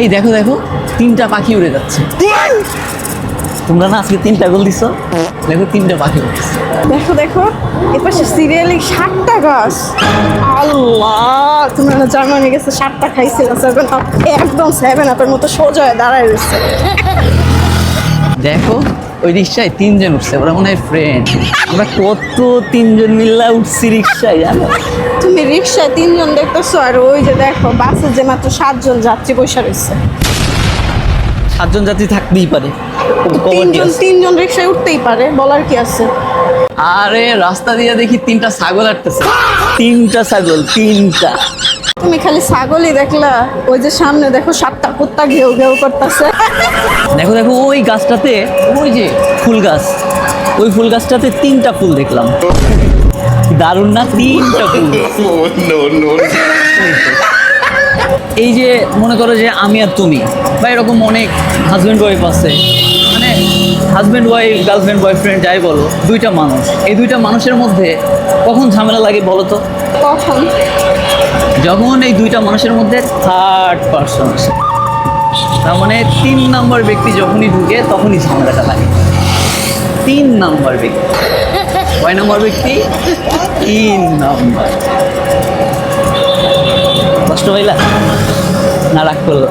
এই দেখো দেখো, 3টা পাখি উড়ে যাচ্ছে। তোমরা না আজকে 3টা গোল দিছো, দেখো 3টা পাখি উড়েছে। দেখো দেখো এপাশে সিরিয়ালি 7টা গাছ। আল্লাহ, তোমরা না জার্মানি গেছে 7টা খাইছিল, একদম 7 আপের মতো সোজা হয়ে দাঁড়ায় রয়েছে। দেখো ওই রিক্সায় 3জন উঠছে, ওরা মনে হয় ফ্রেন্ড। আমরা কত 3জন মিল্লা উঠছি রিক্সায়, জানো? তুমি রিক্সায় 3জন দেখতেছো, আর ওই যে দেখো বাসে যে মাত্র 7জন যাত্রী বসে রয়েছে। 7জন যাত্রী থাকতেই পারে। তিনজন রিক্সায় উঠতেই পারে, বলার কি আছে? আরে রাস্তা দিয়ে দেখি 3টা ছাগল আসতেছে। 3টা ছাগল, 3টা। তুমি খালি ছাগলই দেখলা, ওই যে সামনে দেখো 7টা কুত্তা ঘেউ ঘেউ করতেছে। দেখো দেখো ওই গাছটাতে, ওই যে ফুল গাছ, ওই ফুল গাছটাতে 3টা ফুল দেখলাম। দারুণ না? 3টা ফুল। no, no. এই যে মনে করো যে আমি আর তুমি, বা এরকম অনেক হাজব্যান্ড ওয়াইফ আছে, মানে হাজব্যান্ড ওয়াইফ, গার্লফ্রেন্ড বয়ফ্রেন্ড যাই বলো, 2টা মানুষ। এই 2টা মানুষের মধ্যে কখন ঝামেলা লাগে বলো তো? কখন? যখন এই 2টা মানুষের মধ্যে থার্ড পারসন আসে, তার মানে 3 নম্বর ব্যক্তি যখনই ঢুকে তখনই ঝামেলাটা লাগে। 3 নম্বর ব্যক্তি। কয় নম্বর ব্যক্তি? 3 নম্বর। কষ্ট হইলা না? রাগ করলো?